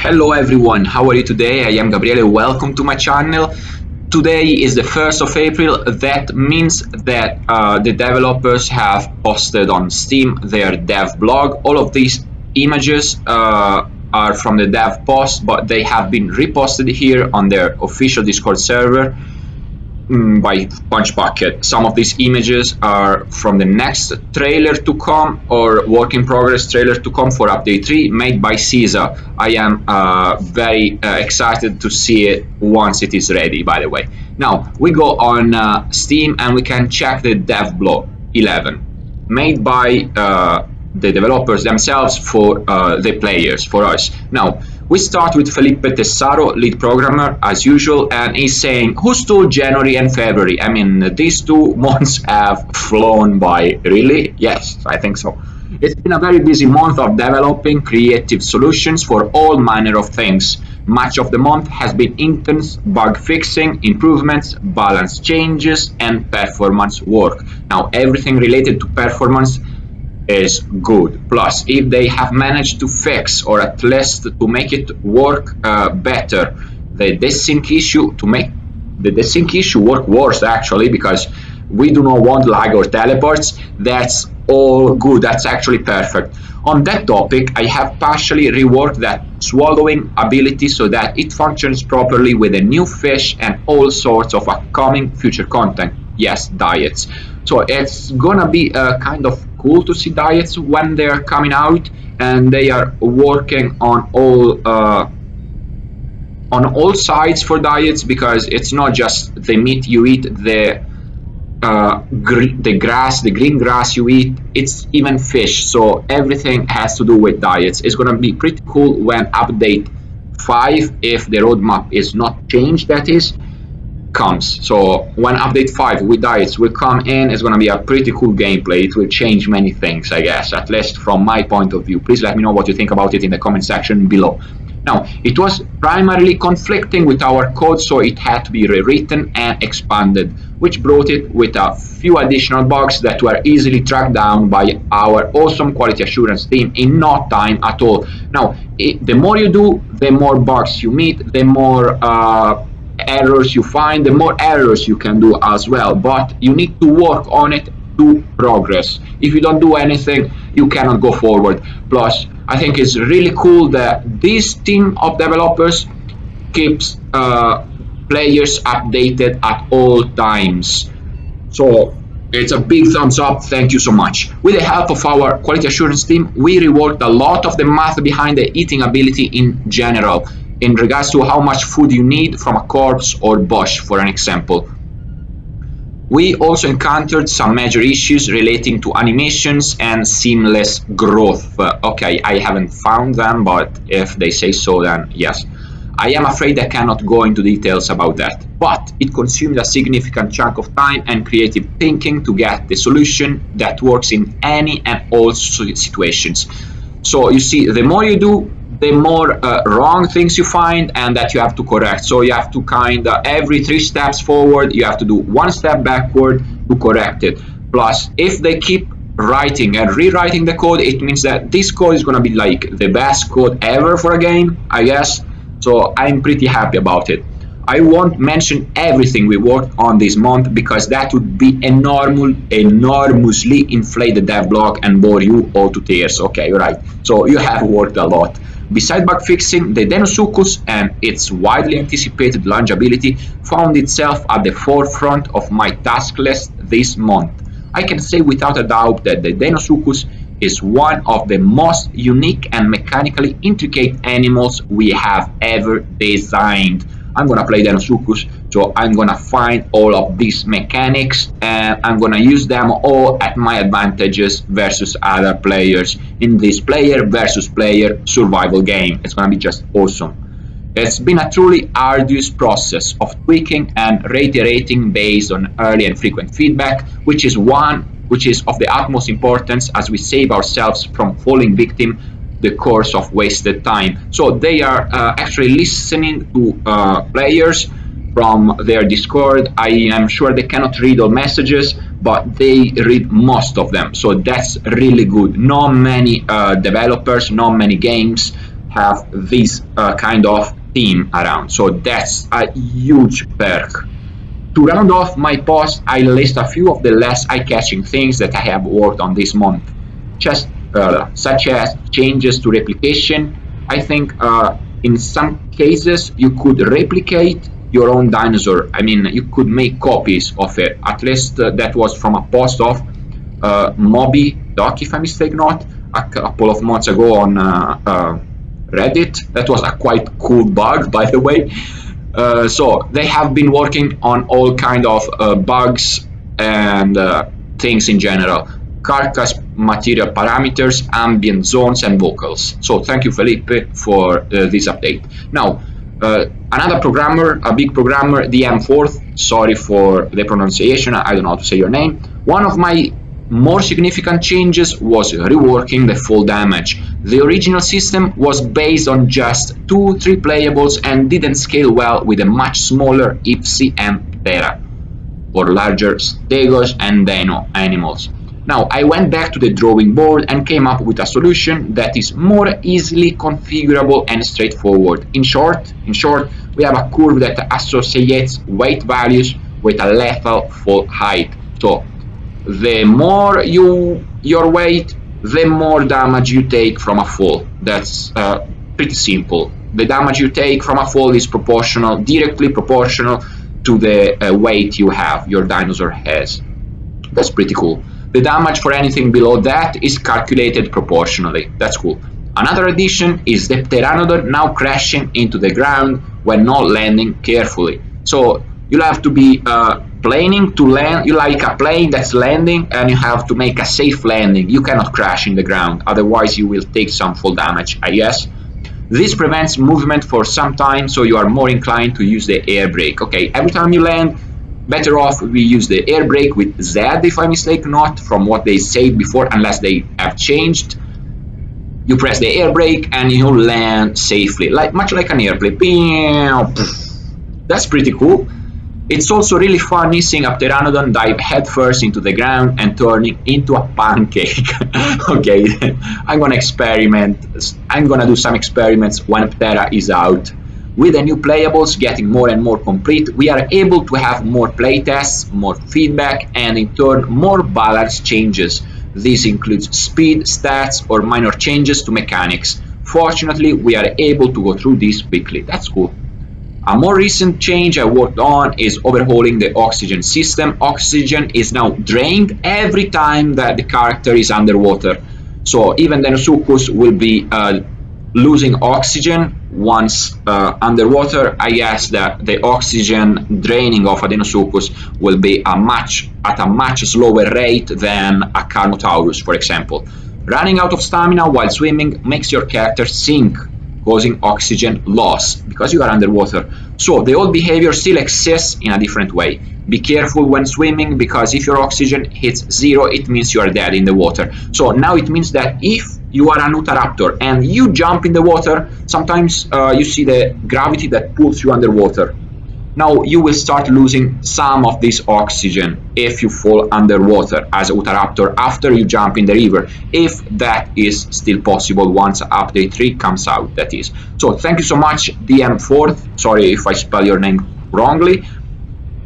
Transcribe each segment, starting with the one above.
Hello everyone, how are you today? I am Gabriele, welcome to my channel. Today is the 1st of April, that means that the developers have posted on Steam their dev blog. All of these images are from the dev post, but they have been reposted here on their official Discord server by Punch Bucket. Some of these images are from the next trailer to come, or work in progress trailer to come for update 3 made by Seiza. I am very excited to see it once it is ready, by the way. Now we go on Steam and we can check the dev blog 11 made by the developers themselves for the players, for us. Now we start with Felipe Tessaro, lead programmer, as usual, and he's saying, who stole January and February? I mean, these 2 months have flown by. Really? Yes, I think so. It's been a very busy month of developing creative solutions for all manner of things. Much of the month has been intense bug fixing, improvements, balance changes, and performance work. Now, everything related to performance is good. Plus, if they have managed to fix, or at least to make it work better, the desync issue, to make the desync issue work worse actually, because we do not want lag or teleports, that's all good, that's actually perfect. On that topic, I have partially reworked that swallowing ability so that it functions properly with a new fish and all sorts of upcoming future content. Yes, diets. So it's gonna be kind of cool to see diets when they're coming out, and they are working on all sides for diets, because it's not just the meat you eat, the grass, the green grass you eat, it's even fish. So everything has to do with diets. It's gonna be pretty cool when update 5, if the roadmap is not changed, that is, comes. So when update 5 with diets will come in, it's going to be a pretty cool gameplay. It will change many things, I guess, at least from my point of view. Please let me know what you think about it in the comment section below. Now, it was primarily conflicting with our code, so it had to be rewritten and expanded, which brought it with a few additional bugs that were easily tracked down by our awesome quality assurance team in no time at all. Now, the more you do, the more bugs you meet, the more errors you find, the more errors you can do as well, but you need to work on it to progress. If you don't do anything, you cannot go forward. Plus, I think it's really cool that this team of developers keeps players updated at all times. So it's a big thumbs up, thank you so much. With the help of our quality assurance team, we reworked a lot of the math behind the eating ability in general, in regards to how much food you need from a corpse or bush, for an example. We also encountered some major issues relating to animations and seamless growth. Okay, I haven't found them, but if they say so, then yes. I am afraid I cannot go into details about that, but it consumed a significant chunk of time and creative thinking to get the solution that works in any and all situations. So you see, the more you do, the more wrong things you find and that you have to correct. So you have to kind of, every 3 steps forward, you have to do 1 step backward to correct it. Plus, if they keep writing and rewriting the code, it means that this code is going to be like the best code ever for a game, I guess. So I'm pretty happy about it. I won't mention everything we worked on this month, because that would be enormously inflate the dev blog and bore you all to tears. Okay, right. So you have worked a lot. Besides bug fixing, the Deinosuchus and its widely anticipated launch ability found itself at the forefront of my task list this month. I can say without a doubt that the Deinosuchus is one of the most unique and mechanically intricate animals we have ever designed. I'm gonna play Deinosuchus, so I'm gonna find all of these mechanics and I'm gonna use them all at my advantages versus other players in this player versus player survival game. It's gonna be just awesome. It's been a truly arduous process of tweaking and reiterating based on early and frequent feedback, which is of the utmost importance as we save ourselves from falling victim the course of wasted time. So they are actually listening to players from their Discord. I am sure they cannot read all messages, but they read most of them. So that's really good. Not many developers, not many games have this kind of team around. So that's a huge perk. To round off my post, I list a few of the less eye-catching things that I have worked on this month, such as changes to replication. I think in some cases you could replicate your own dinosaur. I mean, you could make copies of it. At least that was from a post of Moby Doc, if I mistake not, a couple of months ago on Reddit. That was a quite cool bug, by the way. So they have been working on all kind of bugs and things in general. Carcass material parameters, ambient zones, and vocals. So thank you, Felipe, for this update. Now, another programmer, a big programmer, DM4th, sorry for the pronunciation, I don't know how to say your name. One of my more significant changes was reworking the full damage. The original system was based on just 2-3 playables and didn't scale well with a much smaller Ipsi and Ptera, or larger Stegos and Dino animals. Now I went back to the drawing board and came up with a solution that is more easily configurable and straightforward. In short, we have a curve that associates weight values with a lethal fall height. So the more your weight, the more damage you take from a fall. That's pretty simple. The damage you take from a fall is proportional, directly proportional to the weight your dinosaur has. That's pretty cool. The damage for anything below that is calculated proportionally. That's cool. Another addition is the Pteranodon now crashing into the ground when not landing carefully. So you'll have to be planning to land. You like a plane that's landing, and you have to make a safe landing. You cannot crash in the ground, otherwise you will take some fall damage, I guess. This prevents movement for some time, so you are more inclined to use the air brake. Okay, every time you land, better off we use the air brake with Z, if I mistake not, from what they said before, unless they have changed. You press the air brake and you land safely, much like an airplane. That's pretty cool. It's also really funny seeing a Pteranodon dive headfirst into the ground and turning into a pancake. Okay, I'm gonna do some experiments when Ptera is out. With the new playables getting more and more complete, we are able to have more playtests, more feedback, and in turn more balance changes. This includes speed, stats, or minor changes to mechanics. Fortunately, we are able to go through this quickly. That's cool. A more recent change I worked on is overhauling the oxygen system. Oxygen is now drained every time that the character is underwater. So even Deinosuchus will be losing oxygen once underwater. I guess that the oxygen draining of a Deinosuchus will be at a much slower rate than a Carnotaurus, for example. Running out of stamina while swimming makes your character sink, causing oxygen loss because you are underwater. So the old behavior still exists in a different way. Be careful when swimming, because if your oxygen hits 0, it means you are dead in the water. So now it means that if you are an Utahraptor and you jump in the water, sometimes you see the gravity that pulls you underwater. Now you will start losing some of this oxygen if you fall underwater as a Utahraptor after you jump in the river, if that is still possible once update 3 comes out, that is. So thank you so much, DM4th. Sorry if I spell your name wrongly.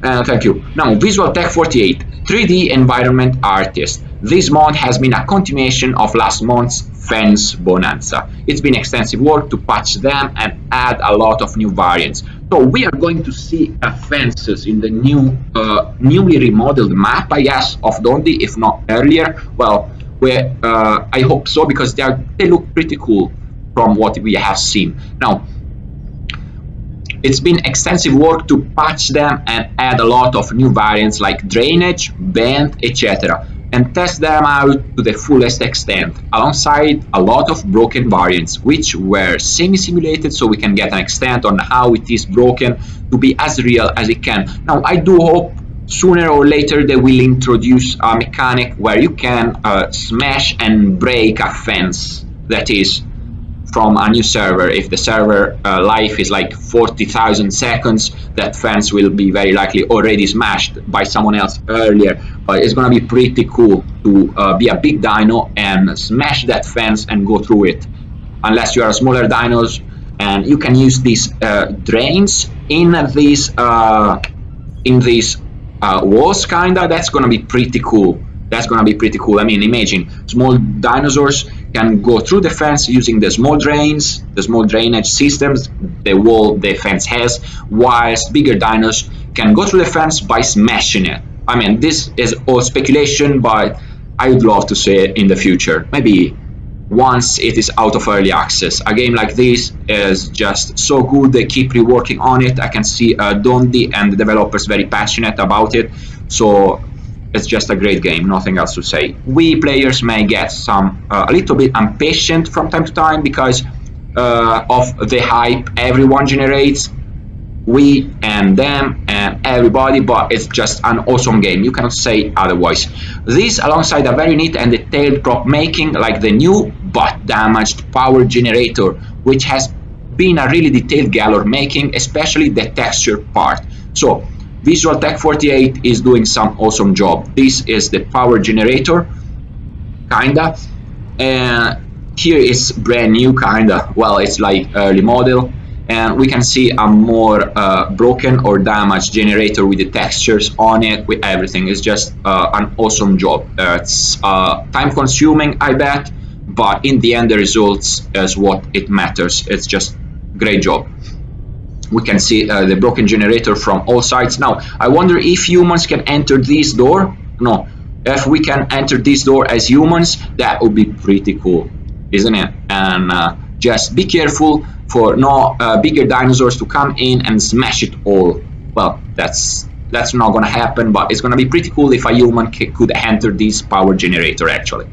Thank you. Now, Visual Tech 48, 3D Environment Artist. This mod has been a continuation of last month's Fence Bonanza. It's been extensive work to patch them and add a lot of new variants. So we are going to see fences in the newly remodeled map, I guess, of Dondi, if not earlier. Well, I hope so, because they look pretty cool from what we have seen. Now, it's been extensive work to patch them and add a lot of new variants like drainage, bend, etc. and test them out to the fullest extent, alongside a lot of broken variants, which were semi-simulated so we can get an extent on how it is broken to be as real as it can. Now, I do hope sooner or later they will introduce a mechanic where you can smash and break a fence, that is, from a new server. If the server life is like 40,000 seconds, that fence will be very likely already smashed by someone else earlier. But it's gonna be pretty cool to be a big dino and smash that fence and go through it. unless you are smaller dinos, and you can use these drains in these walls, kinda. That's gonna be pretty cool. That's gonna be pretty cool. I mean, imagine small dinosaurs can go through the fence using the small drains, the small drainage systems the wall the fence has, whilst bigger dinos can go through the fence by smashing it. I mean, this is all speculation, but I would love to see it in the future. Maybe once it is out of early access. A game like this is just so good. They keep reworking on it. I can see Dondi and the developers very passionate about it. So it's just a great game, nothing else to say. We players may get a little bit impatient from time to time because of the hype everyone generates. We and them and everybody, but it's just an awesome game. You cannot say otherwise. This, alongside a very neat and detailed prop making, like the new but damaged power generator, which has been a really detailed galore making, especially the texture part. So Visual Tech 48 is doing some awesome job. This is the power generator, kinda, and here is brand new, kinda. Well, it's like early model, and we can see a more broken or damaged generator with the textures on it, with everything. It's just an awesome job. It's time consuming, I bet, but in the end the results is what it matters. It's just great job. We can see the broken generator from all sides. Now I wonder if humans can enter this door. No, if we can enter this door as humans, that would be pretty cool, isn't it? And just be careful for no bigger dinosaurs to come in and smash it all. Well, that's not gonna happen, but it's gonna be pretty cool if a human could enter this power generator actually.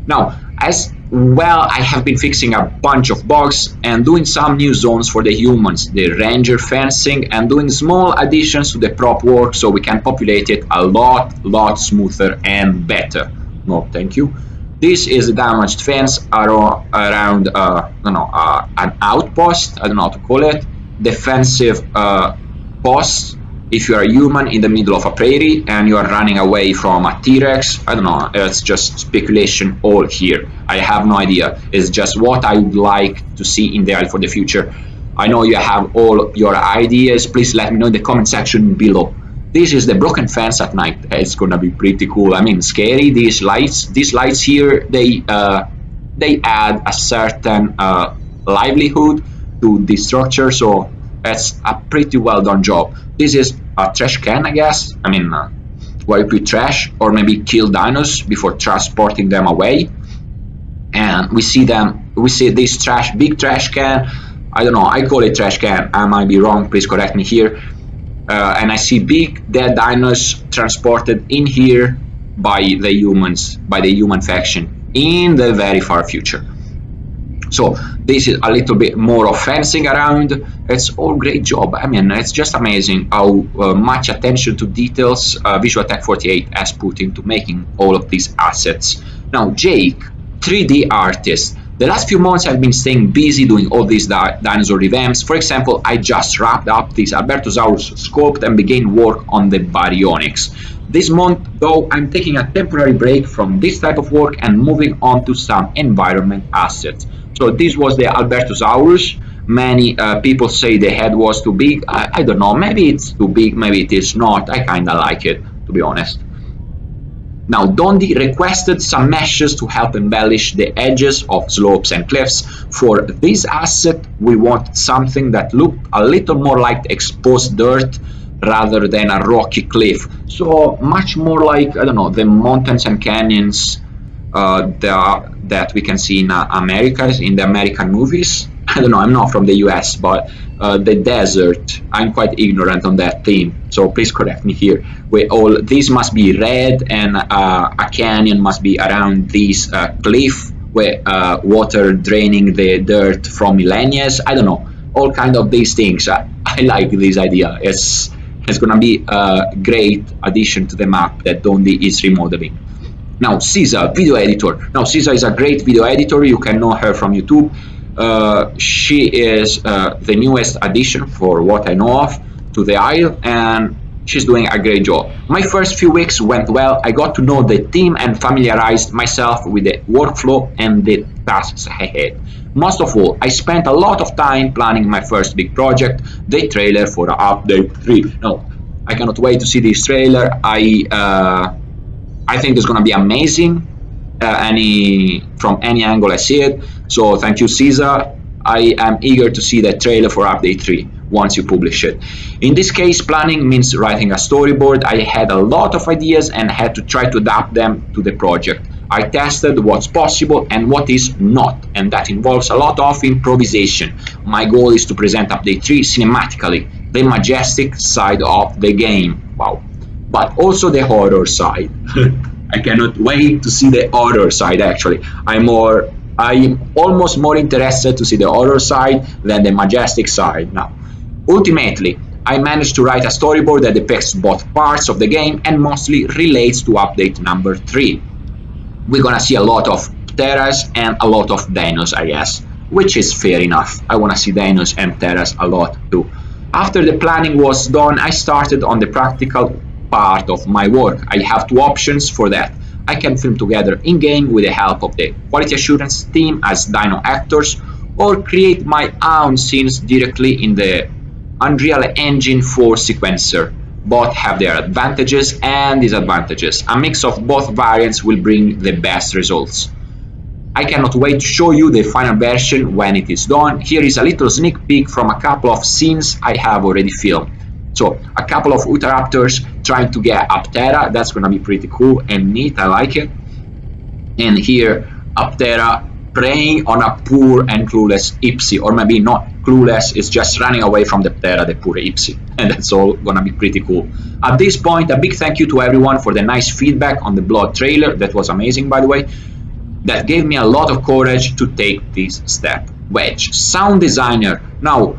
Now, as well, I have been fixing a bunch of bugs and doing some new zones for the humans, the ranger fencing, and doing small additions to the prop work so we can populate it a lot smoother and better. No, thank you. This is a damaged fence around an outpost. I don't know how to call it. Defensive post. If you are a human in the middle of a prairie and you are running away from a T-Rex, I don't know. It's just speculation all here. I have no idea. It's just what I would like to see in there for the future. I know you have all your ideas. Please let me know in the comment section below. This is the broken fence at night. It's gonna be pretty cool. I mean, scary. These lights here, they add a certain livelihood to the structure. So it's a pretty well done job. This is a trash can, I guess. I mean, where you put trash or maybe kill dinos before transporting them away. And we see this big trash can. I don't know. I call it trash can. I might be wrong. Please correct me here. And I see big dead dinos transported in here by the humans, by the human faction in the very far future. So this is a little bit more of fencing around. It's all great job. I mean, it's just amazing how much attention to details Visual Tech 48 has put into making all of these assets. Now, Jake, 3D artist. The last few months I've been staying busy doing all these dinosaur revamps. For example, I just wrapped up this Albertosaurus sculpt and began work on the Bionics. This month, though, I'm taking a temporary break from this type of work and moving on to some environment assets. So this was the Albertosaurus. Many people say the head was too big. I don't know, maybe it's too big, maybe it is not. I kinda like it, to be honest. Now, Dondi requested some meshes to help embellish the edges of slopes and cliffs. For this asset, we want something that looked a little more like exposed dirt rather than a rocky cliff. So much more like, I don't know, the mountains and canyons that we can see in Americas, in the American movies. I don't know, I'm not from the US, but the desert, I'm quite ignorant on that theme, so please correct me here. These must be red, and a canyon must be around this cliff where water draining the dirt from millennia. I don't know, all kind of these things. I like this idea. It's gonna be a great addition to the map that Dondi is remodeling. Now, Seiza, video editor. Now, Seiza is a great video editor. You can know her from YouTube. She is the newest addition, for what I know of, to the Isle, and she's doing a great job. My first few weeks went well. I got to know the team and familiarized myself with the workflow and the tasks ahead. Most of all, I spent a lot of time planning my first big project, the trailer for Update 3. Now, I cannot wait to see this trailer. I think it's gonna be amazing. From any angle I see it. So thank you, Seiza. I am eager to see that trailer for Update 3 once you publish it. In this case, planning means writing a storyboard. I had a lot of ideas and had to try to adapt them to the project. I tested what's possible and what is not, and that involves a lot of improvisation. My goal is to present Update 3 cinematically, the majestic side of the game. Wow. But also the horror side. I cannot wait to see the horror side actually. I'm almost more interested to see the horror side than the majestic side now. Ultimately, I managed to write a storyboard that depicts both parts of the game and mostly relates to update number 3. We're gonna see a lot of Pteras and a lot of Dinos, I guess, which is fair enough. I wanna see Dinos and Pteras a lot too. After the planning was done, I started on the practical part of my work. I have two options for that. I can film together in-game with the help of the quality assurance team as Dino actors, or create my own scenes directly in the Unreal Engine 4 sequencer. Both have their advantages and disadvantages. A mix of both variants will bring the best results. I cannot wait to show you the final version when it is done. Here is a little sneak peek from a couple of scenes I have already filmed. So a couple of Utahraptors trying to get a Ptera, that's gonna be pretty cool and neat, I like it. And here a Ptera preying on a poor and clueless Ipsi, or maybe not clueless, it's just running away from the Ptera, the poor Ipsi, and that's all gonna be pretty cool. At this point, a big thank you to everyone for the nice feedback on the Blood trailer, that was amazing by the way. That gave me a lot of courage to take this step. Wedge, sound designer. Now,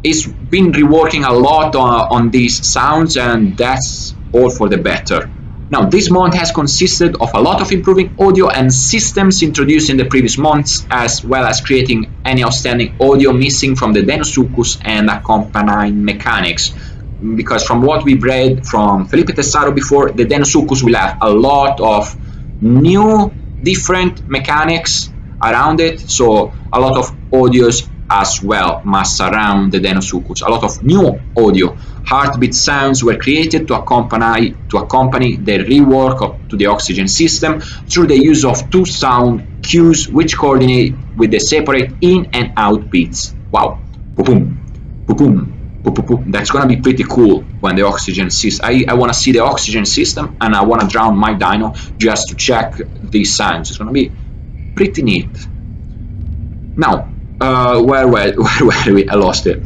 he's been reworking a lot on these sounds, and that's all for the better. Now, this month has consisted of a lot of improving audio and systems introduced in the previous months, as well as creating any outstanding audio missing from the Deinosuchus and accompanying mechanics. Because from what we've read from Felipe Tessaro before, the Deinosuchus will have a lot of new, different mechanics around it, so a lot of audios as well must surround the Deinosuchus. A lot of new audio. Heartbeat sounds were created to accompany the rework to the oxygen system through the use of two sound cues which coordinate with the separate in and out beats. Wow. Boom, boom, boom. That's gonna be pretty cool when the oxygen system. I wanna see the oxygen system, and I wanna drown my dino just to check these sounds. It's gonna be pretty neat. Now, where were we? I lost it.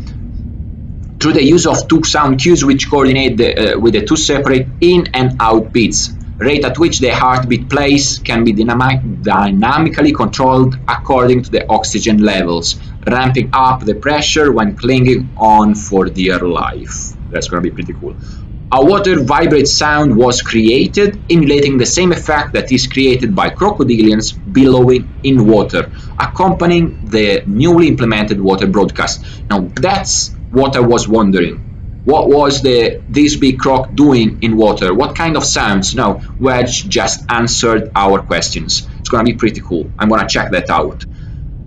Through the use of two sound cues which coordinate with the two separate in and out beats. Rate at which the heartbeat plays can be dynamically controlled according to the oxygen levels, ramping up the pressure when clinging on for dear life. That's going to be pretty cool. A water vibrate sound was created, emulating the same effect that is created by crocodilians billowing in water, accompanying the newly implemented water broadcast. Now that's what I was wondering. What was this big croc doing in water? What kind of sounds? No, Wedge just answered our questions. It's gonna be pretty cool. I'm gonna check that out.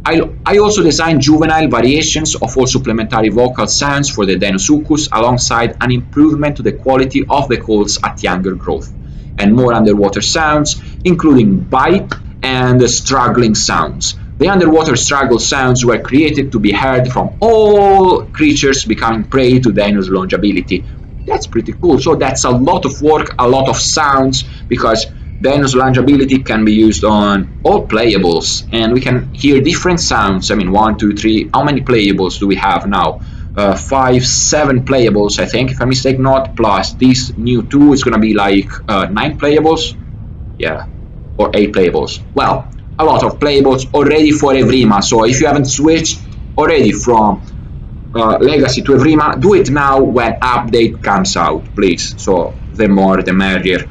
I also designed juvenile variations of all supplementary vocal sounds for the Deinosuchus, alongside an improvement to the quality of the calls at younger growth, and more underwater sounds, including bite and struggling sounds. The underwater struggle sounds were created to be heard from all creatures becoming prey to Dino's longevity. That's pretty cool. So that's a lot of work, a lot of sounds, because Dino's longevity can be used on all playables, and we can hear different sounds. I mean, 1, 2, 3. How many playables do we have now? 5, 7 playables, I think, if I mistake not. Plus this new 2 is gonna be like 9 playables. Yeah, or 8 playables. Well, a lot of playables already for Evrima. So if you haven't switched already from Legacy to Evrima, do it now when update comes out, please. So the more the merrier.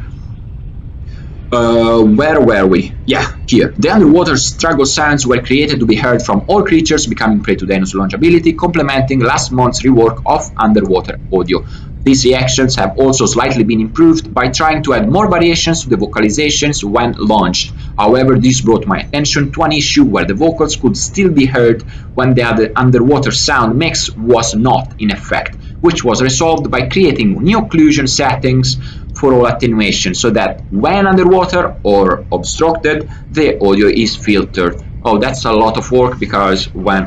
Where were we? Yeah, here. The underwater struggle sounds were created to be heard from all creatures becoming prey to Dino's longevity, complementing last month's rework of underwater audio. These reactions have also slightly been improved by trying to add more variations to the vocalizations when launched. However, this brought my attention to an issue where the vocals could still be heard when the underwater sound mix was not in effect, which was resolved by creating new occlusion settings for all attenuation so that when underwater or obstructed, the audio is filtered. Oh, that's a lot of work because when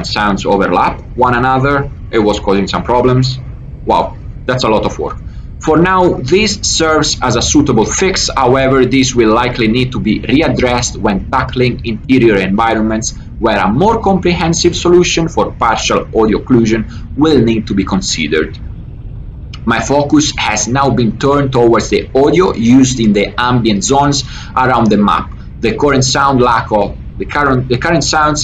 sounds overlap one another, it was causing some problems. Wow, that's a lot of work. For now, this serves as a suitable fix, however, this will likely need to be readdressed when tackling interior environments where a more comprehensive solution for partial audio occlusion will need to be considered. My focus has now been turned towards the audio used in the ambient zones around the map. The current sounds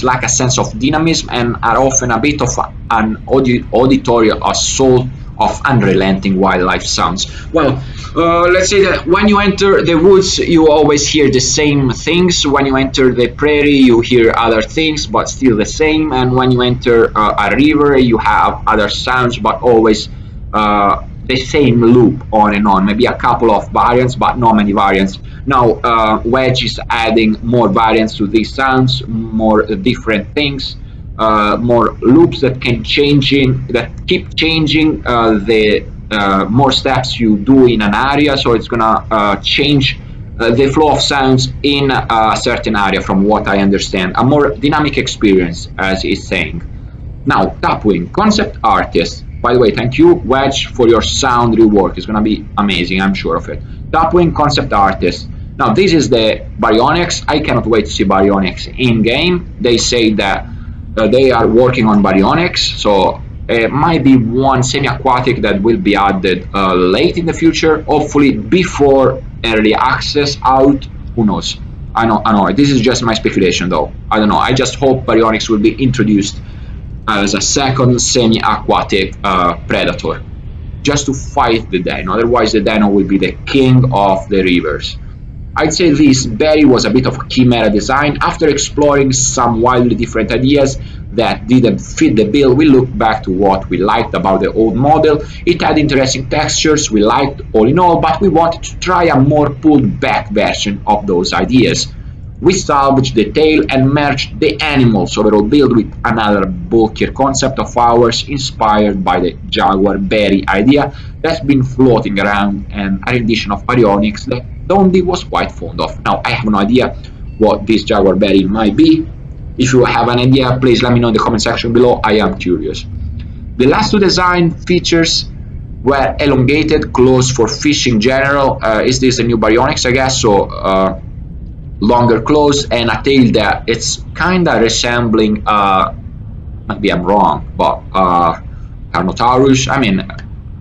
lack a sense of dynamism and are often a bit of an auditory assault of unrelenting wildlife sounds. Well, let's say that when you enter the woods, you always hear the same things. When you enter the prairie, you hear other things, but still the same. And when you enter a river, you have other sounds, but always the same loop on and on. Maybe a couple of variants, but not many variants. Now, Wedge is adding more variants to these sounds, more different things. More loops that keep changing the more steps you do in an area, so it's gonna change the flow of sounds in a certain area, from what I understand. A more dynamic experience, as he's saying. Now, Tapwing, concept artist. By the way, thank you, Wedge, for your sound rework. It's gonna be amazing, I'm sure of it. Tapwing, concept artist. Now, this is the Bionics. I cannot wait to see Bionics in game. They say that they are working on Bionics, so it might be one semi-aquatic that will be added late in the future, hopefully before early access out. Who knows? I know. This is just my speculation, though. I don't know. I just hope Bionics will be introduced as a second semi-aquatic predator, just to fight the Dino. Otherwise, the Dino will be the king of the rivers. I'd say this berry was a bit of a chimera design. After exploring some wildly different ideas that didn't fit the bill, we looked back to what we liked about the old model. It had interesting textures we liked all in all, but we wanted to try a more pulled back version of those ideas. We salvaged the tail and merged the animal's overall build with another bulkier concept of ours inspired by the Jaguar berry idea that's been floating around, and a rendition of Bionics that Dondi was quite fond of. Now, I have no idea what this Jaguar berry might be. If you have an idea, please let me know in the comment section below. I am curious. The last two design features were elongated claws for fish in general. Is this the new Bionics, I guess? So, longer claws and a tail that it's kinda resembling, maybe I'm wrong, but Carnotaurus. I mean,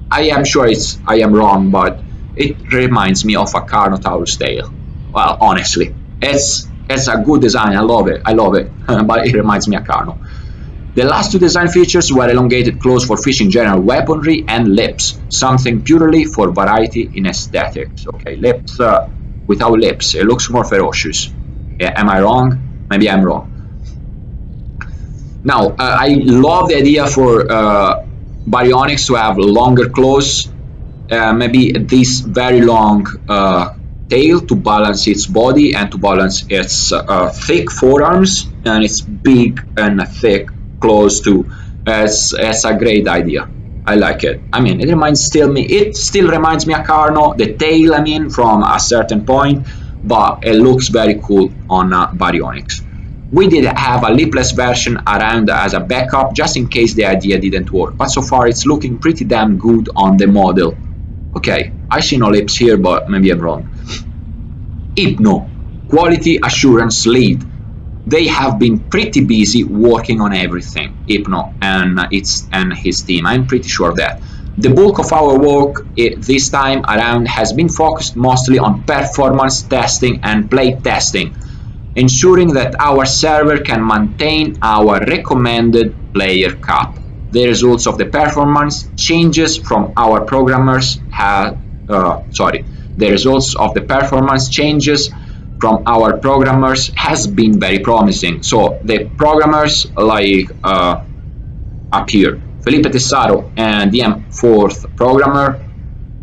I am sure I am wrong, but it reminds me of a Carnotaurus tail. Well, honestly, it's a good design. I love it, but it reminds me of Carno. The last two design features were elongated claws for fish in general, weaponry, and lips, something purely for variety in aesthetics. Okay, lips. Without lips, it looks more ferocious. Yeah, am I wrong? Maybe I'm wrong. Now, I love the idea for Bionics to have longer claws, maybe this very long tail to balance its body and to balance its thick forearms and its big and thick claws too. It's a great idea. I like it. I mean, it still reminds me of Carno, the tail, I mean, from a certain point, but it looks very cool on Bionics. We did have a lipless version around as a backup, just in case the idea didn't work, but so far it's looking pretty damn good on the model. Okay, I see no lips here, but maybe I'm wrong. Hypno, Quality Assurance Lead. They have been pretty busy working on everything, Hypno and his team. I'm pretty sure of that. The bulk of our work this time around has been focused mostly on performance testing and play testing, ensuring that our server can maintain our recommended player cap. The results of the performance changes from our programmers has been very promising. So the programmers like up here, Felipe Tessaro and the M4th programmer,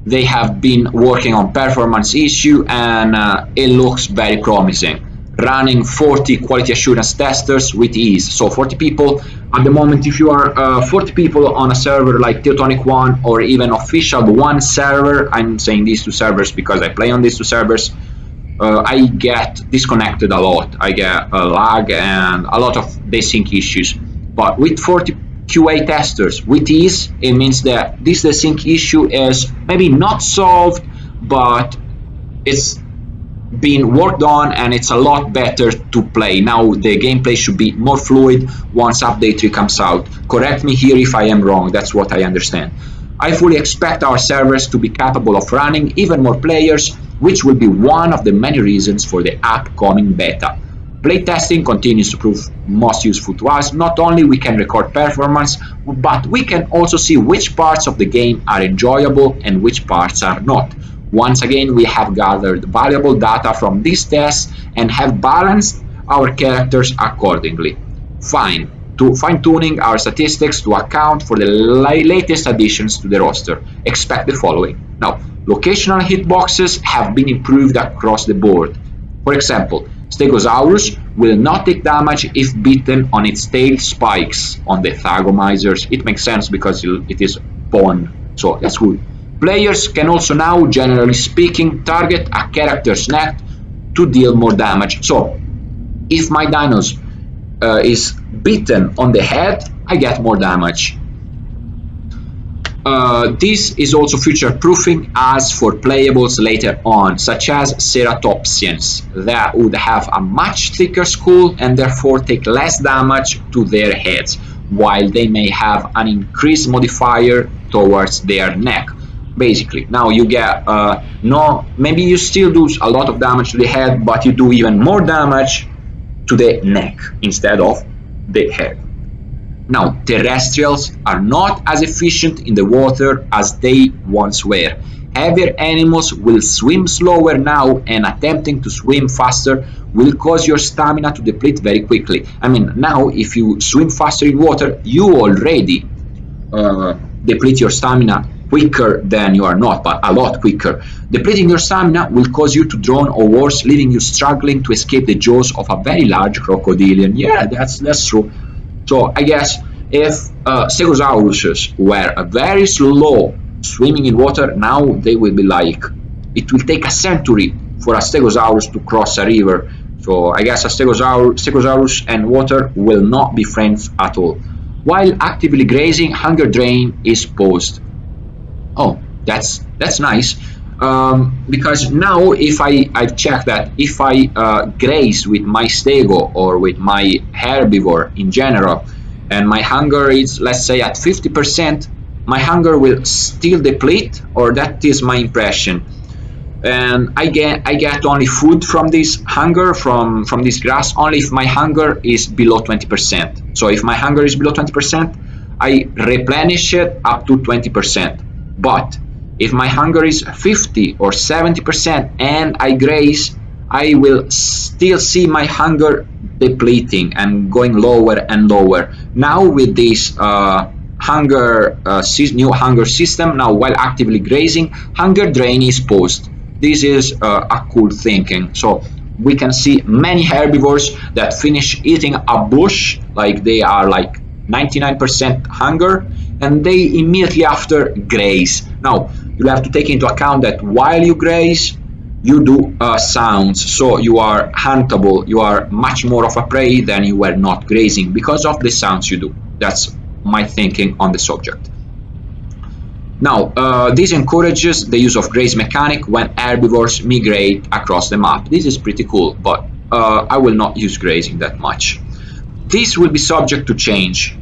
they have been working on performance issue, and it looks very promising. Running 40 quality assurance testers with ease. So 40 people at the moment, if you are 40 people on a server like Teutonic 1 or even official 1 server, I'm saying these two servers because I play on these two servers, I get disconnected a lot. I get a lag and a lot of desync issues. But with 40 QA testers with ease, it means that this desync issue is maybe not solved, but it's been worked on and it's a lot better to play. Now the gameplay should be more fluid once update 3 comes out. Correct me here if I am wrong, that's what I understand. I fully expect our servers to be capable of running even more players, which will be one of the many reasons for the upcoming beta. Playtesting continues to prove most useful to us. Not only we can record performance, but we can also see which parts of the game are enjoyable and which parts are not. Once again, we have gathered valuable data from these tests and have balanced our characters accordingly. Fine-tuning our statistics to account for the latest additions to the roster. Expect the following. Now, locational hitboxes have been improved across the board. For example, Stegosaurus will not take damage if bitten on its tail spikes. On the Thagomizers, it makes sense because it is bone, so that's good. Players can also now, generally speaking, target a character's neck to deal more damage. So, if my Dinos is bitten on the head, I get more damage. This is also future-proofing us for playables later on, such as ceratopsians, that would have a much thicker skull and therefore take less damage to their heads, while they may have an increased modifier towards their neck. Basically, now you get maybe you still do a lot of damage to the head, but you do even more damage to the neck instead of the head. Now, terrestrials are not as efficient in the water as they once were. Heavier animals will swim slower now, and attempting to swim faster will cause your stamina to deplete very quickly. I mean, now if you swim faster in water, you already deplete your stamina quicker than you are not, but a lot quicker. Depleting your stamina will cause you to drown or worse, leaving you struggling to escape the jaws of a very large crocodilian. Yeah, that's true. So I guess if Stegosauruses were very slow swimming in water, now they will be like, it will take a century for a Stegosaurus to cross a river. So I guess a Stegosaurus and water will not be friends at all. While actively grazing, hunger drain is paused. Oh, that's nice. Because now if I've checked that if I graze with my stego or with my herbivore in general, and my hunger is, let's say, at 50%, my hunger will still deplete, or that is my impression. And I get only food from this hunger, from this grass, only if my hunger is below 20%. So if my hunger is below 20%, I replenish it up to 20%. But if my hunger is 50 or 70% and I graze, I will still see my hunger depleting and going lower and lower. Now with this new hunger system, now while actively grazing, hunger drain is paused. This is a cool thinking. So we can see many herbivores that finish eating a bush, like they are like 99% hunger, and they immediately after graze. Now you'll have to take into account that while you graze, you do sounds, so you are huntable, you are much more of a prey than you were not grazing because of the sounds you do. That's my thinking on the subject. Now, this encourages the use of graze mechanic when herbivores migrate across the map. This is pretty cool, but I will not use grazing that much. This will be subject to change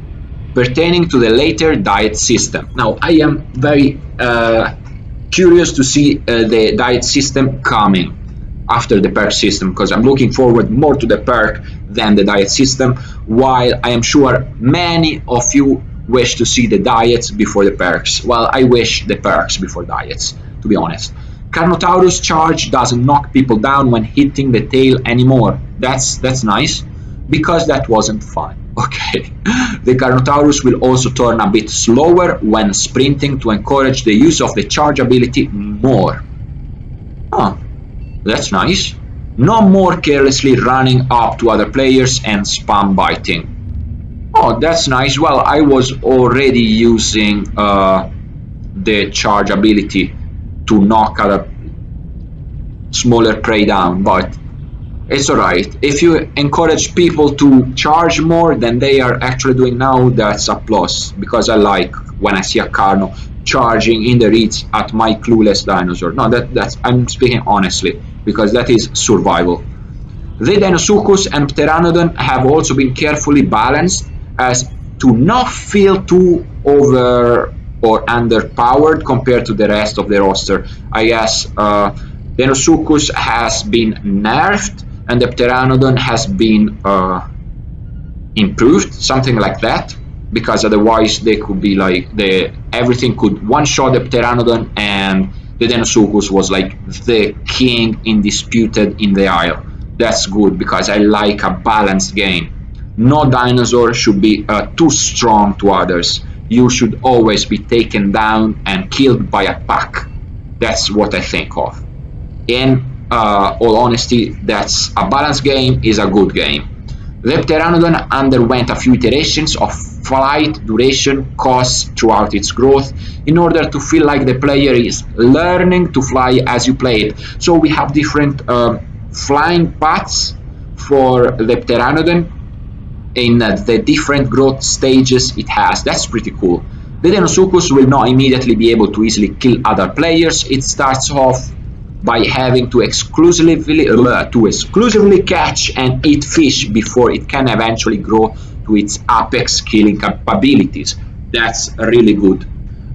pertaining to the later diet system. Now, I am very curious to see the diet system coming after the perk system, because I'm looking forward more to the perk than the diet system, while I am sure many of you wish to see the diets before the perks. Well, I wish the perks before diets, to be honest. Carnotaurus charge doesn't knock people down when hitting the tail anymore. That's nice, because that wasn't fun. Okay, the Carnotaurus will also turn a bit slower when sprinting to encourage the use of the charge ability more. Oh, that's nice. No more carelessly running up to other players and spam biting. Oh, that's nice. Well, I was already using the charge ability to knock other smaller prey down, but it's alright. If you encourage people to charge more than they are actually doing now, that's a plus, because I like when I see a Carno charging in the reeds at my clueless dinosaur. No, that's I'm speaking honestly, because that is survival. The Deinosuchus and Pteranodon have also been carefully balanced as to not feel too over or underpowered compared to the rest of the roster. I guess Deinosuchus has been nerfed and the Pteranodon has been improved, something like that, because otherwise they could be like everything could one shot the Pteranodon and the Deinosuchus was like the king indisputed in the Isle. That's good because I like a balanced game. No dinosaur should be too strong to others. You should always be taken down and killed by a pack. That's what I think of. In all honesty, that's a balanced game is a good game. The Pteranodon underwent a few iterations of flight duration costs throughout its growth in order to feel like the player is learning to fly as you play it. So we have different flying paths for the Pteranodon in the different growth stages it has. That's pretty cool. The Deinosuchus will not immediately be able to easily kill other players. It starts off by having to exclusively catch and eat fish before it can eventually grow to its apex killing capabilities. That's really good.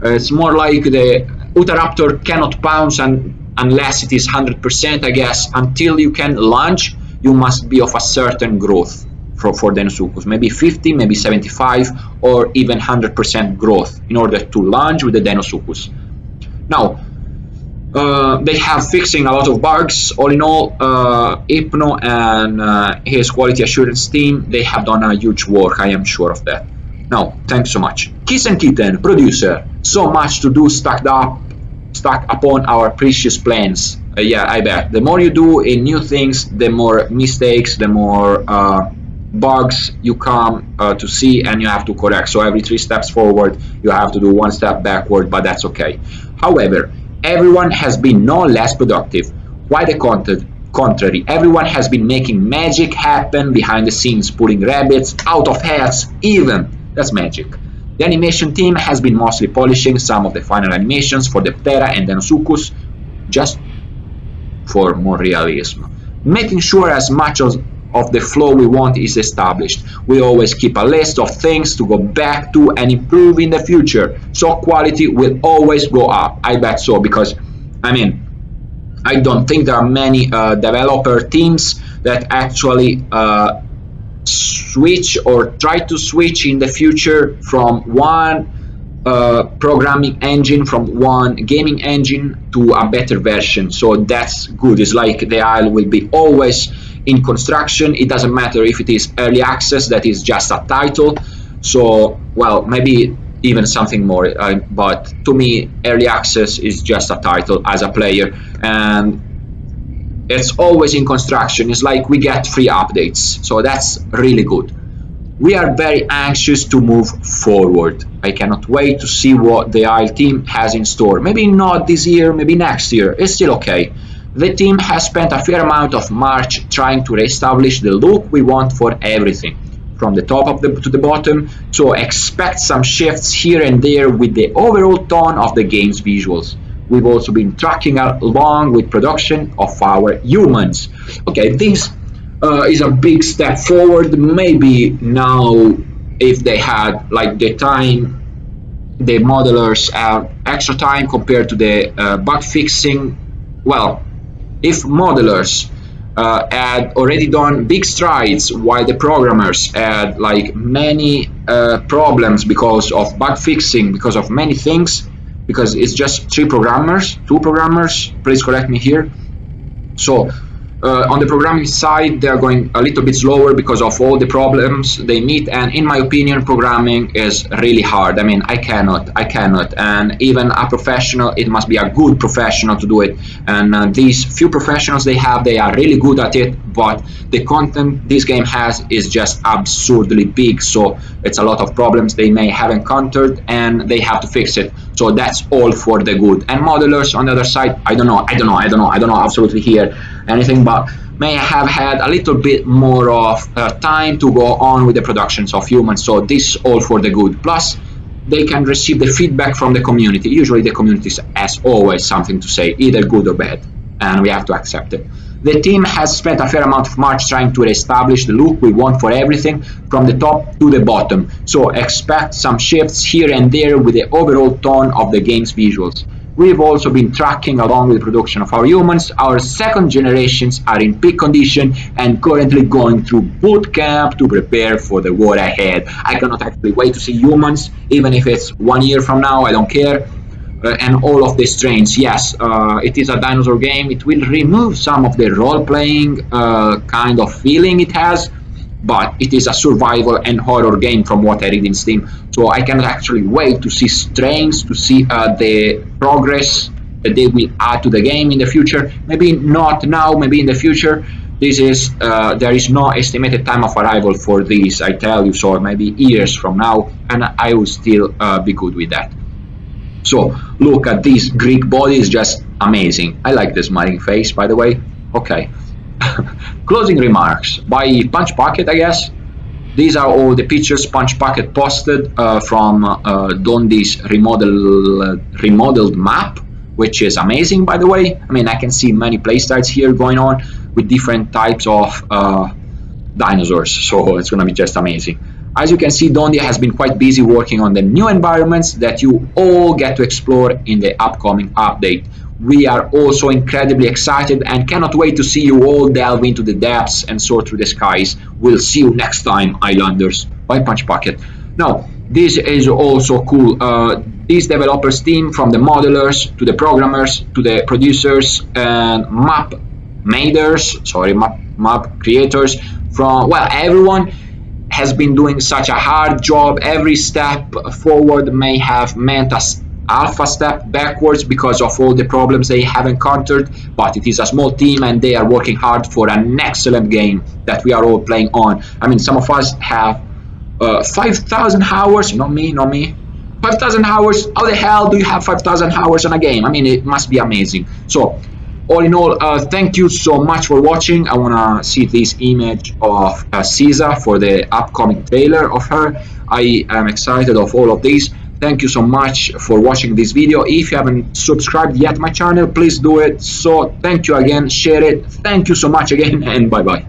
It's more like the Utahraptor cannot pounce unless it is 100%, I guess. Until you can lunge, you must be of a certain growth for Deinosuchus. Maybe 50, maybe 75, or even 100% growth in order to lunge with the Deinosuchus. Now, they have fixing a lot of bugs. All in all, Hypno and his quality assurance team, they have done a huge work, I am sure of that. Now, thanks so much. Kiss and Kitten, producer, so much to do stuck upon our precious plans. Yeah, I bet. The more you do in new things, the more mistakes, the more bugs you come to see and you have to correct. So every 3 steps forward, you have to do 1 step backward, but that's okay. However, everyone has been no less productive. Quite the contrary, everyone has been making magic happen behind the scenes, pulling rabbits out of hats, even. That's magic. The animation team has been mostly polishing some of the final animations for the Ptera and Deinosuchus, just for more realism. Making sure as much of the flow we want is established. We always keep a list of things to go back to and improve in the future, so quality will always go up. I bet so, because I mean, I don't think there are many developer teams that actually switch or try to switch in the future from one programming engine, from one gaming engine to a better version. So that's good. It's like the Isle will be always in construction. It doesn't matter if it is early access, that is just a title. So, well, maybe even something more, but to me, early access is just a title as a player, and it's always in construction. It's like we get free updates, so that's really good. We are very anxious to move forward. I cannot wait to see what the Isle team has in store. Maybe not this year, maybe next year. It's still okay. The team has spent a fair amount of March trying to reestablish the look we want for everything, from the top to the bottom, so expect some shifts here and there with the overall tone of the game's visuals. We've also been tracking along with production of our humans. Okay, this is a big step forward. Maybe now, if they had like the time, the modelers have extra time compared to the bug fixing. Well, if modelers had already done big strides while the programmers had like many problems because of bug fixing, because of many things, because it's just 2 programmers, please correct me here. So On the programming side, they are going a little bit slower because of all the problems they meet. And in my opinion, programming is really hard. I mean, I cannot. And even a professional, it must be a good professional to do it. And these few professionals they have, they are really good at it. But the content this game has is just absurdly big. So it's a lot of problems they may have encountered, and they have to fix it. So that's all for the good. And modelers on the other side, I don't know absolutely here anything, but may have had a little bit more of time to go on with the productions of humans. So this all for the good. Plus, they can receive the feedback from the community. Usually, the community has always something to say, either good or bad, and we have to accept it. The team has spent a fair amount of March trying to establish the look we want for everything from the top to the bottom. So expect some shifts here and there with the overall tone of the game's visuals. We've also been tracking along with the production of our humans. Our second generations are in peak condition and currently going through boot camp to prepare for the war ahead. I cannot actually wait to see humans, even if it's 1 year from now, I don't care. And all of the strains, yes, it is a dinosaur game. It will remove some of the role-playing kind of feeling it has, but it is a survival and horror game from what I read in Steam. So I cannot actually wait to see strains, to see the progress that they will add to the game in the future. Maybe not now, maybe in the future. This is there is no estimated time of arrival for this, I tell you. So maybe years from now, and I will still be good with that. So look at this Greek body, is just amazing. I like the smiling face, by the way. Okay. Closing remarks by Punch Pocket, I guess. These are all the pictures Punch Pocket posted from Dondi's remodeled map, which is amazing, by the way. I mean, I can see many playstyles here going on with different types of dinosaurs, so it's going to be just amazing. As you can see, Dondi has been quite busy working on the new environments that you all get to explore in the upcoming update. We are also incredibly excited and cannot wait to see you all delve into the depths and soar through the skies. We'll see you next time, Islanders. By Punch Pocket. Now, this is also cool. This developers team, from the modelers to the programmers to the producers and map creators, from, well, everyone has been doing such a hard job. Every step forward may have meant a alpha step backwards because of all the problems they have encountered, but it is a small team and they are working hard for an excellent game that we are all playing on. I mean, some of us have 5,000 hours, not me, 5,000 hours. How the hell do you have 5,000 hours on a game? I mean, it must be amazing. So all in all, thank you so much for watching. I want to see this image of Seiza for the upcoming trailer of her. I am excited of all of these. Thank you so much for watching this video. If you haven't subscribed yet my channel, please do it. So thank you again, share it. Thank you so much again, and bye bye.